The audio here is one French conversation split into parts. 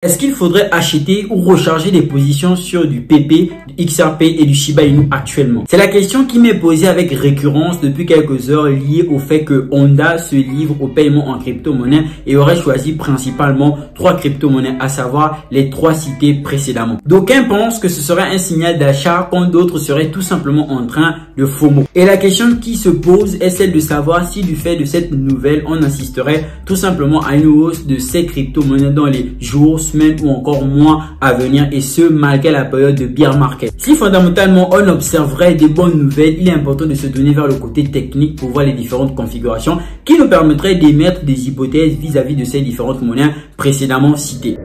Est-ce qu'il faudrait acheter ou recharger des positions sur du PP, du XRP et du Shiba Inu actuellement? C'est la question qui m'est posée avec récurrence depuis quelques heures, liée au fait que Honda se livre au paiement en crypto-monnaie et aurait choisi principalement 3 crypto-monnaies, à savoir les 3 citées précédemment. D'aucuns pensent que ce serait un signal d'achat quand d'autres seraient tout simplement en train de FOMO. Et la question qui se pose est celle de savoir si du fait de cette nouvelle, on assisterait tout simplement à une hausse de ces crypto-monnaies dans les jours, semaines ou encore mois à venir, et ce malgré la période de bear market. Si fondamentalement on observerait des bonnes nouvelles, il est important de se tourner vers le côté technique pour voir les différentes configurations qui nous permettraient d'émettre des hypothèses vis-à-vis de ces différentes monnaies précédemment citées.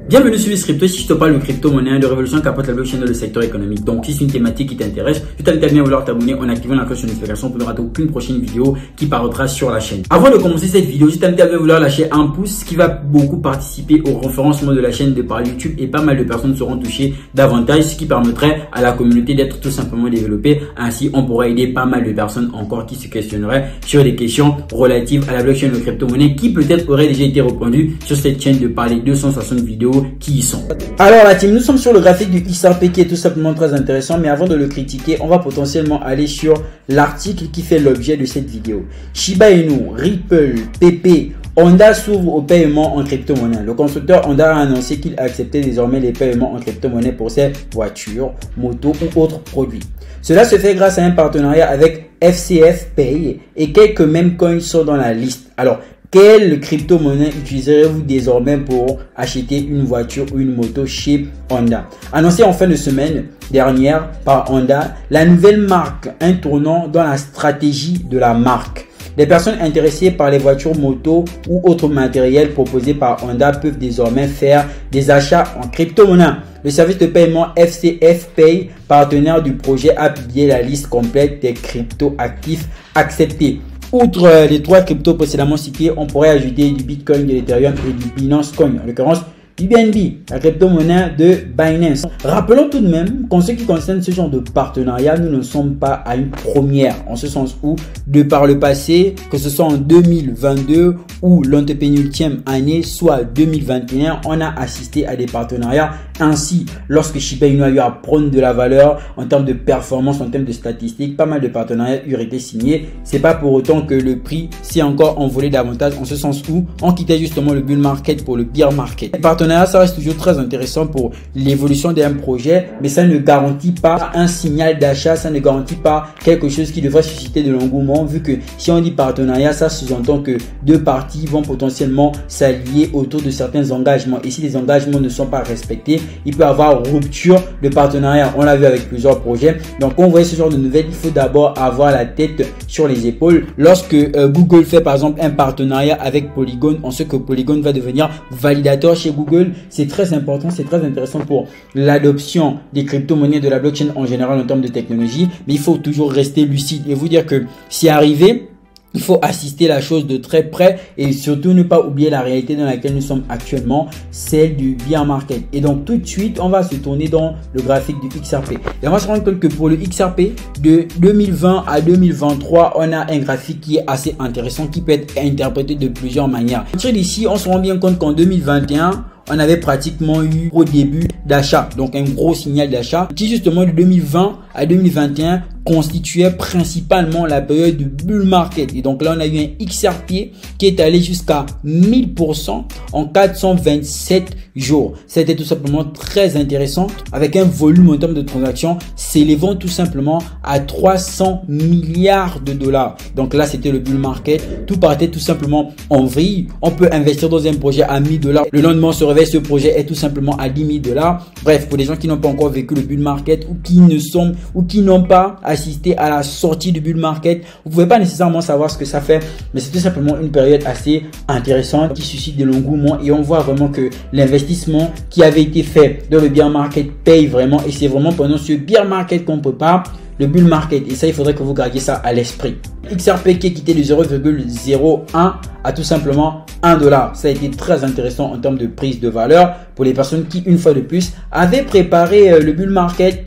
Bienvenue sur Crypto, si je te parle de crypto-monnaie, de révolution qu'apporte la blockchain dans le secteur économique. Donc, si c'est une thématique qui t'intéresse, je t'invite à bien vouloir t'abonner en activant la cloche de notification pour ne rater aucune prochaine vidéo qui paraîtra sur la chaîne. Avant de commencer cette vidéo, je t'invite à bien vouloir lâcher un pouce qui va beaucoup participer au référencement de la chaîne de par YouTube, et pas mal de personnes seront touchées davantage, ce qui permettrait à la communauté d'être tout simplement développée. Ainsi, on pourrait aider pas mal de personnes encore qui se questionneraient sur des questions relatives à la blockchain de crypto-monnaie qui peut-être auraient déjà été répondues sur cette chaîne de par les 260 vidéos qui y sont. Alors la team, nous sommes sur le graphique du XRP qui est tout simplement très intéressant, mais avant de le critiquer, on va potentiellement aller sur l'article qui fait l'objet de cette vidéo. Shiba Inu, Ripple, PP, Honda s'ouvre au paiement en crypto-monnaie. Le constructeur Honda a annoncé qu'il acceptait désormais les paiements en crypto-monnaie pour ses voitures, motos ou autres produits. Cela se fait grâce à un partenariat avec FCF Pay et quelques meme coins sont dans la liste. Alors, quelle crypto-monnaie utiliserez-vous désormais pour acheter une voiture ou une moto chez Honda? Annoncé en fin de semaine dernière par Honda, la nouvelle marque un tournant dans la stratégie de la marque. Les personnes intéressées par les voitures, motos ou autres matériels proposés par Honda peuvent désormais faire des achats en crypto-monnaie. Le service de paiement FCF Pay, partenaire du projet, a publié la liste complète des crypto-actifs acceptés. Outre les 3 cryptos précédemment cités, on pourrait ajouter du Bitcoin, de l'Ethereum et du Binance Coin, en l'occurrence du BNB, la crypto-monnaie de Binance. Rappelons tout de même qu'en ce qui concerne ce genre de partenariat, nous ne sommes pas à une première, en ce sens où, de par le passé, que ce soit en 2022 ou l'antépénultième année, soit 2021, on a assisté à des partenariats. Ainsi, lorsque Shiba Inu a eu à prendre de la valeur en termes de performance, en termes de statistiques, pas mal de partenariats eurent été signés. C'est pas pour autant que le prix s'est encore envolé davantage, en ce sens où on quittait justement le bull market pour le bear market. Les partenariats, ça reste toujours très intéressant pour l'évolution d'un projet, mais ça ne garantit pas un signal d'achat, ça ne garantit pas quelque chose qui devrait susciter de l'engouement, vu que si on dit partenariat, ça sous-entend que 2 parties vont potentiellement s'allier autour de certains engagements, et si les engagements ne sont pas respectés, il peut y avoir rupture de partenariat. On l'a vu avec plusieurs projets. Donc, quand on voit ce genre de nouvelles, il faut d'abord avoir la tête sur les épaules. Lorsque Google fait par exemple un partenariat avec Polygon, on sait que Polygon va devenir validateur chez Google. C'est très important, c'est très intéressant pour l'adoption des crypto-monnaies, de la blockchain en général en termes de technologie. Mais il faut toujours rester lucide et vous dire que si arrivé, il faut assister la chose de très près et surtout ne pas oublier la réalité dans laquelle nous sommes actuellement, celle du bear market. Et donc tout de suite, on va se tourner dans le graphique du XRP. Et on va se rendre compte que pour le XRP, de 2020 à 2023, on a un graphique qui est assez intéressant, qui peut être interprété de plusieurs manières. À partir d'ici, on se rend bien compte qu'en 2021, on avait pratiquement eu au début d'achat, donc un gros signal d'achat qui justement de 2020 à 2021 constituait principalement la période du bull market. Et donc là, on a eu un XRP qui est allé jusqu'à 1000% en 427 jours. C'était tout simplement très intéressant avec un volume en termes de transactions s'élevant tout simplement à 300 milliards de dollars. Donc là, c'était le bull market. Tout partait tout simplement en vrille. On peut investir dans un projet à 1000 $. Le lendemain, se réveille, ce projet est tout simplement à 10 000 $. Bref, pour les gens qui n'ont pas encore vécu le bull market ou qui n'ont pas assisté à la sortie du bull market, vous pouvez pas nécessairement savoir ce que ça fait, mais c'est tout simplement une période assez intéressante qui suscite de l'engouement et on voit vraiment que l'investissement qui avait été fait dans le bear market paye vraiment, et c'est vraiment pendant ce bear market qu'on peut pas le bull market. Et ça, il faudrait que vous gardiez ça à l'esprit. XRP qui est quitté de 0,01 à tout simplement $1. Ça a été très intéressant en termes de prise de valeur pour les personnes qui, une fois de plus, avaient préparé le bull market,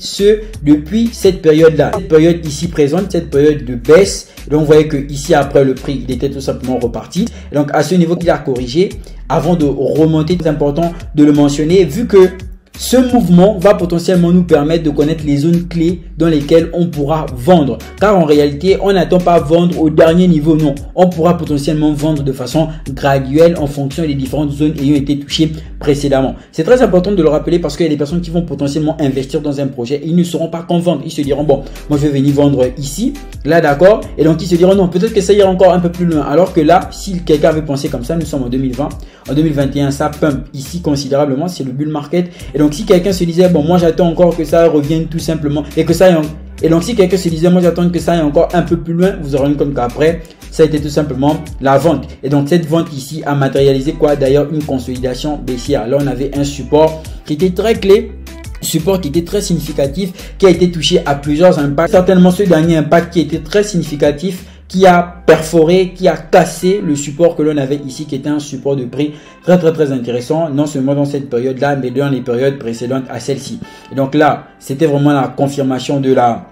depuis cette période-là. Cette période ici présente, cette période de baisse. Donc, vous voyez que ici, après le prix, il était tout simplement reparti. Et donc, à ce niveau qu'il a corrigé, avant de remonter, c'est important de le mentionner, vu que ce mouvement va potentiellement nous permettre de connaître les zones clés dans lesquelles on pourra vendre. Car en réalité, on n'attend pas vendre au dernier niveau, non. On pourra potentiellement vendre de façon graduelle en fonction des différentes zones ayant été touchées précédemment. C'est très important de le rappeler parce qu'il y a des personnes qui vont potentiellement investir dans un projet et ils ne sauront pas quand vendre. Ils se diront, bon, moi je vais venir vendre ici, là d'accord. Et donc ils se diront, non, peut-être que ça ira encore un peu plus loin. Alors que là, si quelqu'un avait pensé comme ça, nous sommes en 2020. En 2021, ça pump ici considérablement, c'est le bull market. Et donc si quelqu'un se disait, bon, moi j'attends encore que ça revienne tout simplement et que ça ait et donc si quelqu'un se disait, moi j'attends que ça aille encore un peu plus loin, vous aurez une compte qu'après, ça a été tout simplement la vente. Et donc cette vente ici a matérialisé quoi? D'ailleurs une consolidation baissière. Là on avait un support qui était très clé. Support qui était très significatif, qui a été touché à plusieurs impacts. Certainement ce dernier impact qui était très significatif, qui a perforé, qui a cassé le support que l'on avait ici, qui était un support de prix très intéressant, non seulement dans cette période-là, mais dans les périodes précédentes à celle-ci. Et donc là, c'était vraiment la confirmation de la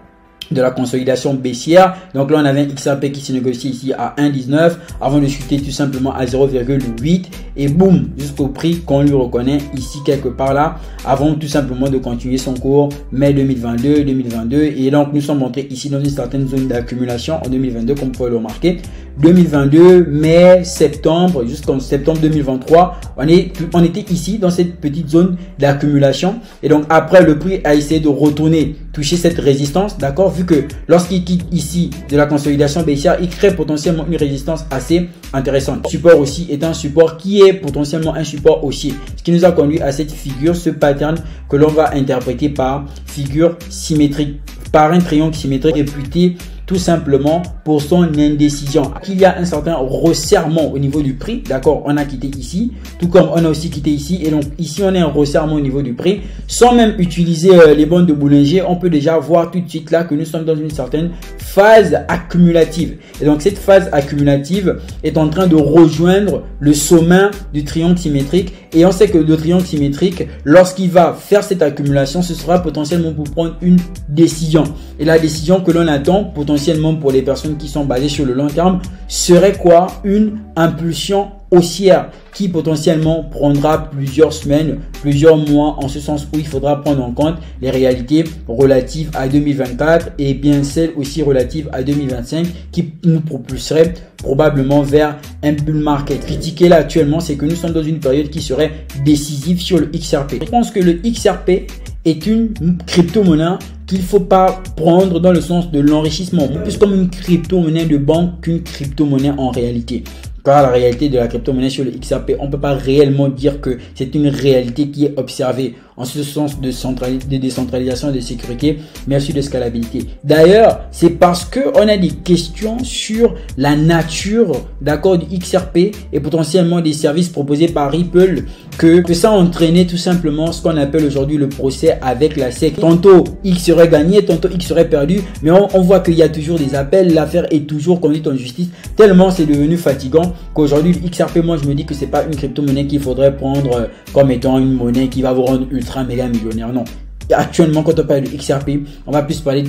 consolidation baissière. Donc là, on avait un XRP qui se négocie ici à 1,19 avant de chuter tout simplement à 0,8 et boum, jusqu'au prix qu'on lui reconnaît ici quelque part là, avant tout simplement de continuer son cours mai 2022. Et donc, nous sommes entrés ici dans une certaine zone d'accumulation en 2022, comme vous pouvez le remarquer. 2022, mai, septembre, jusqu'en septembre 2023, on était ici dans cette petite zone d'accumulation. Et donc, après, le prix a essayé de retourner, toucher cette résistance, d'accord? Vu que lorsqu'il quitte ici de la consolidation baissière, il crée potentiellement une résistance assez intéressante. Le support aussi est un support qui est potentiellement un support haussier. Ce qui nous a conduit à cette figure, ce pattern que l'on va interpréter par figure symétrique, par un triangle symétrique réputé tout simplement pour son indécision. Il y a un certain resserrement au niveau du prix, d'accord, on a quitté ici, tout comme on a aussi quitté ici, et donc ici on a un resserrement au niveau du prix, sans même utiliser les bandes de Bollinger, on peut déjà voir tout de suite là que nous sommes dans une certaine phase accumulative. Et donc cette phase accumulative est en train de rejoindre le sommet du triangle symétrique, et on sait que le triangle symétrique, lorsqu'il va faire cette accumulation, ce sera potentiellement pour prendre une décision. Et la décision que l'on attend potentiellement pour les personnes qui sont basées sur le long terme serait quoi? Une impulsion haussière qui potentiellement prendra plusieurs semaines, plusieurs mois, en ce sens où il faudra prendre en compte les réalités relatives à 2024 et bien celles aussi relatives à 2025 qui nous propulseraient probablement vers un bull market. Critiqué là actuellement, c'est que nous sommes dans une période qui serait décisive sur le XRP. Je pense que le XRP est une crypto-monnaie qu'il ne faut pas prendre dans le sens de l'enrichissement, plus comme une crypto-monnaie de banque qu'une crypto-monnaie en réalité. Car la réalité de la crypto-monnaie sur le XRP, on ne peut pas réellement dire que c'est une réalité qui est observée en ce sens de décentralisation et de sécurité, mais aussi de scalabilité. D'ailleurs, c'est parce qu'on a des questions sur la nature d'accord du XRP et potentiellement des services proposés par Ripple que ça a entraîné tout simplement ce qu'on appelle aujourd'hui le procès avec la SEC. Tantôt X serait gagné, tantôt X serait perdu, mais on voit qu'il y a toujours des appels, l'affaire est toujours conduite en justice, tellement c'est devenu fatigant qu'aujourd'hui le XRP, moi je me dis que c'est pas une crypto-monnaie qu'il faudrait prendre comme étant une monnaie qui va vous rendre ultra méga millionnaire. Non. Actuellement, quand on parle de XRP, on va plus parler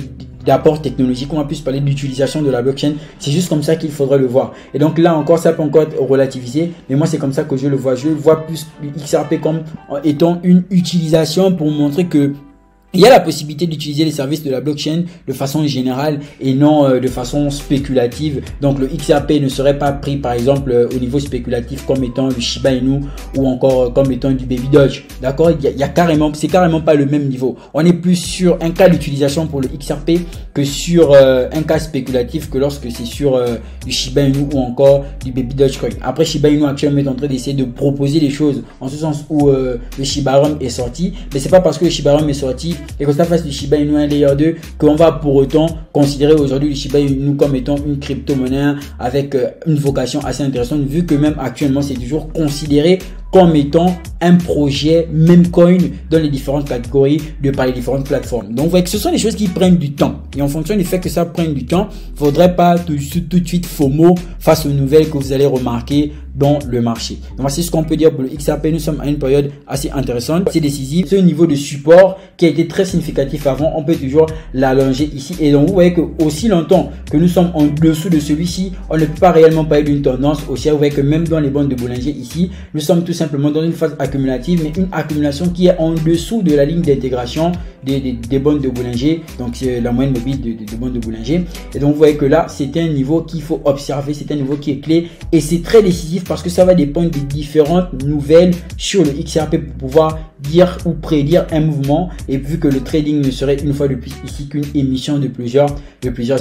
d'apport technologique, on va plus parler d'utilisation de la blockchain. C'est juste comme ça qu'il faudrait le voir. Et donc là encore, ça peut encore être relativisé, mais moi c'est comme ça que je le vois. Je vois plus XRP comme étant une utilisation pour montrer que il y a la possibilité d'utiliser les services de la blockchain de façon générale et non de façon spéculative. Donc le XRP ne serait pas pris par exemple au niveau spéculatif comme étant du Shiba Inu ou encore comme étant du Baby Doge. D'accord, c'est carrément pas le même niveau. On est plus sur un cas d'utilisation pour le XRP que sur un cas spéculatif que lorsque c'est sur du Shiba Inu ou encore du Baby Doge Coin. Après, Shiba Inu actuellement est en train d'essayer de proposer des choses en ce sens où le Shiba Rum est sorti, mais c'est pas parce que le Shiba Rum est sorti et que ça fasse du Shiba Inu un layer 2 qu'on va pour autant considérer aujourd'hui le Shiba Inu comme étant une crypto-monnaie avec une vocation assez intéressante, vu que même actuellement c'est toujours considéré comme étant un projet meme coin dans les différentes catégories par les différentes plateformes. Donc vous voyez que ce sont des choses qui prennent du temps, et en fonction du fait que ça prenne du temps, il ne faudrait pas tout de suite FOMO face aux nouvelles que vous allez remarquer dans le marché. Donc voici ce qu'on peut dire pour le XRP. Nous sommes à une période assez intéressante, c'est décisif. Ce niveau de support qui a été très significatif avant, on peut toujours l'allonger ici, et donc vous voyez que aussi longtemps que nous sommes en dessous de celui-ci, on ne peut pas réellement parler d'une tendance haussière. Vous voyez que même dans les bandes de Bollinger ici, nous sommes tout simplement dans une phase accumulative, mais une accumulation qui est en dessous de la ligne d'intégration des bandes de Bollinger, donc c'est la moyenne mobile de bandes de Bollinger. Et donc vous voyez que là c'est un niveau qu'il faut observer, c'est un niveau qui est clé, et c'est très décisif parce que ça va dépendre des différentes nouvelles sur le XRP pour pouvoir dire ou prédire un mouvement, et vu que le trading ne serait une fois de plus ici qu'une émission de plusieurs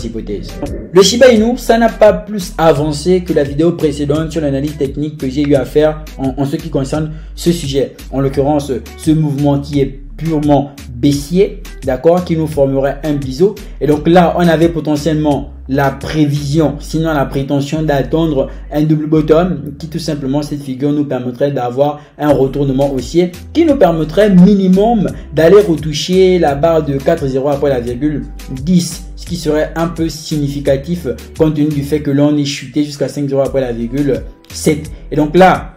hypothèses. Le Shiba Inu, ça n'a pas plus avancé que la vidéo précédente sur l'analyse technique que j'ai eu à faire en ce qui concerne ce sujet. En l'occurrence, ce mouvement qui est purement baissier, d'accord, qui nous formerait un biseau. Et donc là, on avait potentiellement la prévision, sinon la prétention d'attendre un double bottom, qui tout simplement, cette figure nous permettrait d'avoir un retournement haussier qui nous permettrait minimum d'aller retoucher la barre de 4,0 après la virgule 10, ce qui serait un peu significatif compte tenu du fait que l'on est chuté jusqu'à 5,0 après la virgule 7. Et donc là,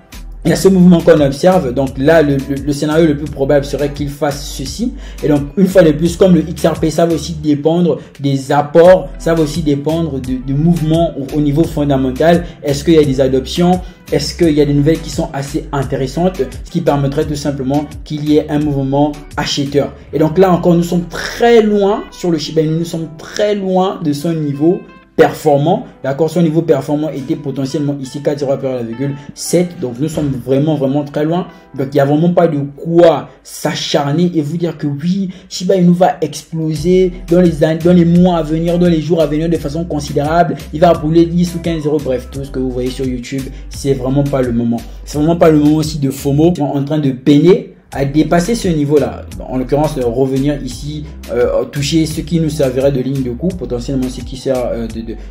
il y a ce mouvement qu'on observe. Donc là, le scénario le plus probable serait qu'il fasse ceci. Et donc, une fois de plus, comme le XRP, ça va aussi dépendre des apports, ça va aussi dépendre de mouvements au niveau fondamental. Est-ce qu'il y a des adoptions? Est-ce qu'il y a des nouvelles qui sont assez intéressantes, ce qui permettrait tout simplement qu'il y ait un mouvement acheteur. Et donc là encore, nous sommes très loin sur le Shiba Inu, nous sommes très loin de son niveau performant. D'accord, son niveau performant était potentiellement ici 4,7. Donc nous sommes vraiment très loin. Donc il n'y a vraiment pas de quoi s'acharner et vous dire que oui, Shiba Inu va exploser dans les mois à venir, dans les jours à venir de façon considérable. Il va rouler 10 ou 15 euros. Bref, tout ce que vous voyez sur YouTube, c'est vraiment pas le moment. C'est vraiment pas le moment aussi de FOMO. Ils sont en train de peiner à dépasser ce niveau-là, en l'occurrence revenir ici, toucher ce qui nous servirait de ligne de coup, potentiellement ce qui sert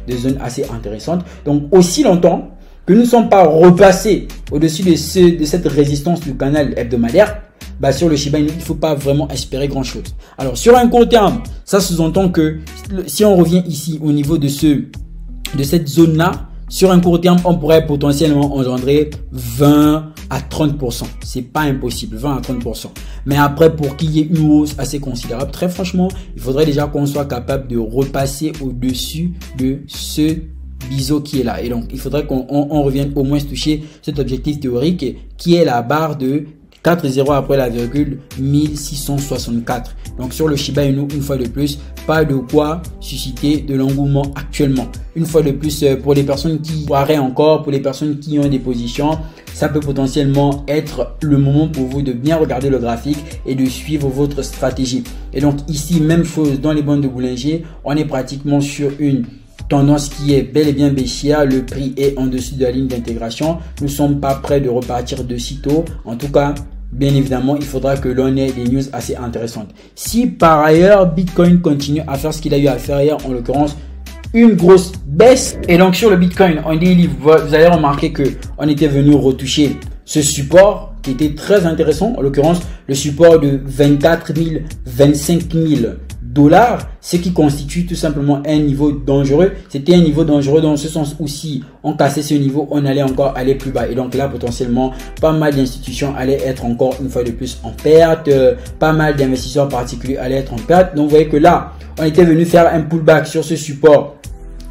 de zone assez intéressante. Donc aussi longtemps que nous ne sommes pas repassés au-dessus de cette résistance du canal hebdomadaire, bah sur le Shiba Inu, il ne faut pas vraiment espérer grand-chose. Alors sur un court terme, ça sous-entend que si on revient ici au niveau de cette zone-là, sur un court terme, on pourrait potentiellement engendrer 20 à 30%. C'est pas impossible, 20 à 30%. Mais après, pour qu'il y ait une hausse assez considérable, très franchement, il faudrait déjà qu'on soit capable de repasser au-dessus de ce biseau qui est là. Et donc, il faudrait qu'on revienne au moins se toucher cet objectif théorique qui est la barre de 4,0 après la virgule 1664. Donc sur le Shiba Inu, une fois de plus, pas de quoi susciter de l'engouement actuellement. Une fois de plus, pour les personnes qui croiraient encore, pour les personnes qui ont des positions, ça peut potentiellement être le moment pour vous de bien regarder le graphique et de suivre votre stratégie. Et donc ici, même chose dans les bandes de Bollinger, on est pratiquement sur une tendance qui est bel et bien baissière. Le prix est en dessus de la ligne d'intégration. Nous ne sommes pas prêts de repartir de sitôt. En tout cas, bien évidemment, il faudra que l'on ait des news assez intéressantes. Si par ailleurs, Bitcoin continue à faire ce qu'il a eu à faire hier, en l'occurrence, une grosse baisse. Et donc sur le Bitcoin, en daily, vous allez remarquer que on était venu retoucher ce support qui était très intéressant. En l'occurrence, le support de 24 000, 25 000 dollars, ce qui constitue tout simplement un niveau dangereux. C'était un niveau dangereux dans ce sens où si on cassait ce niveau, on allait encore aller plus bas. Et donc là, potentiellement, pas mal d'institutions allaient être encore une fois de plus en perte. Pas mal d'investisseurs particuliers allaient être en perte. Donc vous voyez que là, on était venu faire un pullback sur ce support.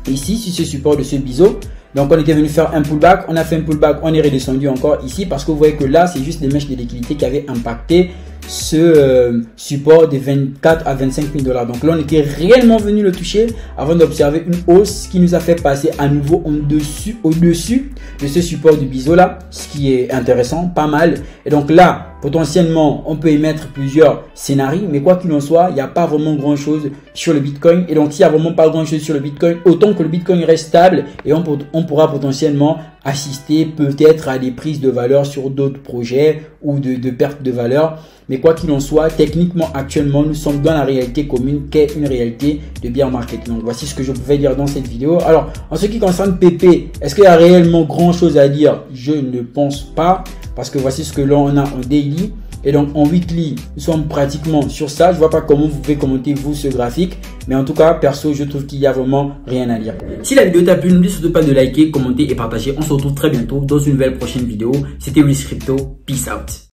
Ici, sur ce support de ce biseau. Donc on était venu faire un pullback, on a fait un pullback, on est redescendu encore ici parce que vous voyez que là, c'est juste des mèches de liquidité qui avaient impacté ce support de 24 à 25 000 dollars. Donc là, on était réellement venu le toucher avant d'observer une hausse qui nous a fait passer à nouveau au-dessus de ce support du biseau là, ce qui est intéressant, pas mal. Et donc là, potentiellement, on peut émettre plusieurs scénarios, mais quoi qu'il en soit, il n'y a pas vraiment grand chose sur le Bitcoin. Et donc, s'il n'y a vraiment pas grand chose sur le Bitcoin, autant que le Bitcoin reste stable et on pourra potentiellement assister peut-être à des prises de valeur sur d'autres projets ou de perte de valeur. Mais Mais quoi qu'il en soit, techniquement, actuellement, nous sommes dans la réalité commune qu'est une réalité de bear market. Donc, voici ce que je pouvais dire dans cette vidéo. Alors, en ce qui concerne PP, est-ce qu'il y a réellement grand chose à dire? Je ne pense pas, parce que voici ce que l'on a en daily. Et donc en weekly, nous sommes pratiquement sur ça. Je vois pas comment vous pouvez commenter vous ce graphique. Mais en tout cas, perso, je trouve qu'il y a vraiment rien à dire. Si la vidéo t'a plu, n'oublie surtout pas de liker, commenter et partager. On se retrouve très bientôt dans une nouvelle prochaine vidéo. C'était Risk Crypto. Peace out.